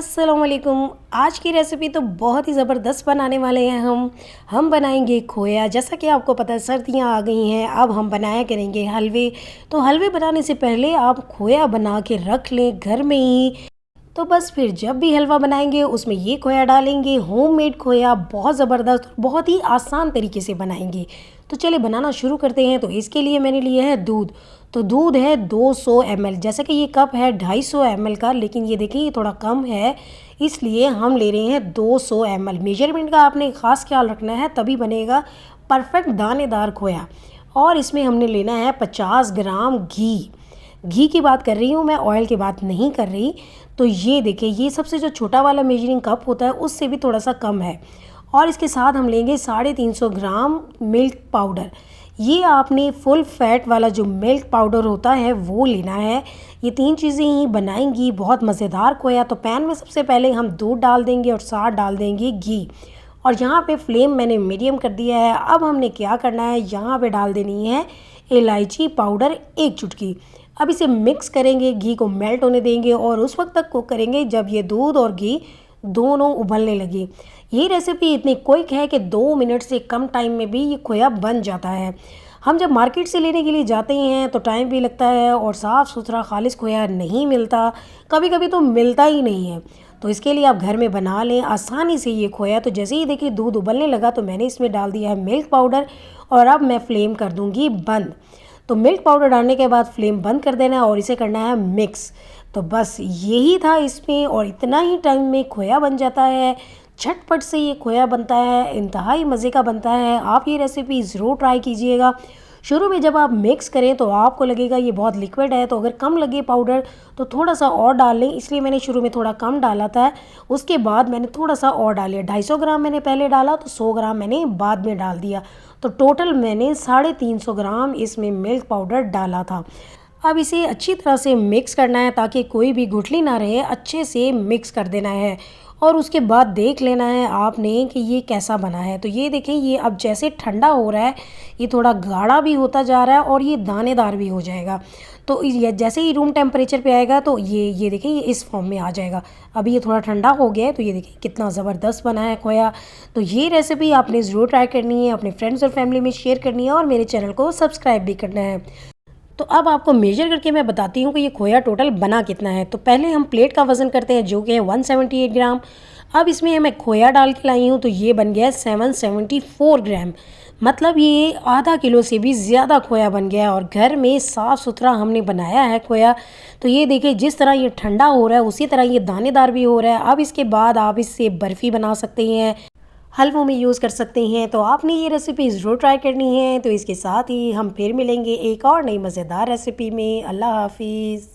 अस्सलामुअलैकुम। आज की रेसिपी तो बहुत ही ज़बरदस्त बनाने वाले हैं हम बनाएंगे खोया। जैसा कि आपको पता है सर्दियां आ गई हैं, अब हम बनाया करेंगे हलवे। तो हलवे बनाने से पहले आप खोया बना के रख लें घर में ही। तो बस फिर जब भी हलवा बनाएंगे उसमें ये खोया डालेंगे। होममेड खोया बहुत ज़बरदस्त, बहुत ही आसान तरीके से बनाएंगे। तो चलिए बनाना शुरू करते हैं। तो इसके लिए मैंने लिया है दूध। तो दूध है 200 ml। जैसे कि ये कप है 250 ml का, लेकिन ये देखिए ये थोड़ा कम है, इसलिए हम ले रहे हैं 200 ml। मेजरमेंट का आपने ख़ास ख्याल रखना है, तभी बनेगा परफेक्ट दानेदार खोया। और इसमें हमने लेना है 50 ग्राम घी की बात कर रही हूँ मैं, ऑयल की बात नहीं कर रही। तो ये देखिए, ये सबसे जो छोटा वाला मेजरिंग कप होता है उससे भी थोड़ा सा कम है। और इसके साथ हम लेंगे 350 ग्राम मिल्क पाउडर। ये आपने फुल फैट वाला जो मिल्क पाउडर होता है वो लेना है। ये तीन चीज़ें ही बनाएंगी बहुत मज़ेदार खोया। तो पैन में सबसे पहले हम दूध डाल देंगे और साथ डाल देंगे घी। और यहाँ पे फ्लेम मैंने मीडियम कर दिया है। अब हमने क्या करना है, यहाँ पे डाल देनी है इलायची पाउडर 1 चुटकी। अब इसे मिक्स करेंगे, घी को मेल्ट होने देंगे और उस वक्त तक कुक करेंगे जब ये दूध और घी दोनों उबलने लगे। ये रेसिपी इतनी क्विक है कि 2 मिनट से कम टाइम में भी ये खोया बन जाता है। हम जब मार्केट से लेने के लिए जाते हैं तो टाइम भी लगता है और साफ़ सुथरा खालिश खोया नहीं मिलता, कभी कभी तो मिलता ही नहीं है। तो इसके लिए आप घर में बना लें आसानी से ये खोया। तो जैसे ही देखिए दूध उबलने लगा तो मैंने इसमें डाल दिया है मिल्क पाउडर और अब मैं फ्लेम कर दूँगी बंद। तो मिल्क पाउडर डालने के बाद फ्लेम बंद कर देना है और इसे करना है मिक्स। तो बस यही था इसमें, और इतना ही टाइम में खोया बन जाता है। झटपट से ये खोया बनता है, इंतहाई मज़े का बनता है। आप ये रेसिपी ज़रूर ट्राई कीजिएगा। शुरू में जब आप मिक्स करें तो आपको लगेगा ये बहुत लिक्विड है, तो अगर कम लगे पाउडर तो थोड़ा सा और डाल लें। इसलिए मैंने शुरू में थोड़ा कम डाला था, उसके बाद मैंने थोड़ा सा और डाला। 250 ग्राम मैंने पहले डाला तो 100 ग्राम मैंने बाद में डाल दिया। तो टोटल मैंने 350 ग्राम इसमें मिल्क पाउडर डाला था। अब इसे अच्छी तरह से मिक्स करना है ताकि कोई भी गुठली ना रहे, अच्छे से मिक्स कर देना है। और उसके बाद देख लेना है आपने कि ये कैसा बना है। तो ये देखें, ये अब जैसे ठंडा हो रहा है ये थोड़ा गाढ़ा भी होता जा रहा है और ये दानेदार भी हो जाएगा। तो ये जैसे ही रूम टेम्परेचर पे आएगा तो ये देखें ये इस फॉर्म में आ जाएगा। अभी ये थोड़ा ठंडा हो गया है, तो ये देखें कितना ज़बरदस्त बना है खोया। तो ये रेसिपी आपने ज़रूर ट्राई करनी है, अपने फ्रेंड्स और फैमिली में शेयर करनी है और मेरे चैनल को सब्सक्राइब भी करना है। तो अब आपको मेजर करके मैं बताती हूँ कि ये खोया टोटल बना कितना है। तो पहले हम प्लेट का वज़न करते हैं जो कि है 178 ग्राम। अब इसमें मैं खोया डाल के लाई हूँ तो ये बन गया है 774 ग्राम। मतलब ये आधा किलो से भी ज़्यादा खोया बन गया है और घर में साफ़ सुथरा हमने बनाया है खोया। तो ये देखिए जिस तरह ये ठंडा हो रहा है उसी तरह ये दानेदार भी हो रहा है। अब इसके बाद आप इससे बर्फ़ी बना सकते हैं, हलवों में यूज़ कर सकते हैं। तो आपने ये रेसिपी ज़रूर ट्राई करनी है। तो इसके साथ ही हम फिर मिलेंगे एक और नई मज़ेदार रेसिपी में। अल्लाह हाफिज़।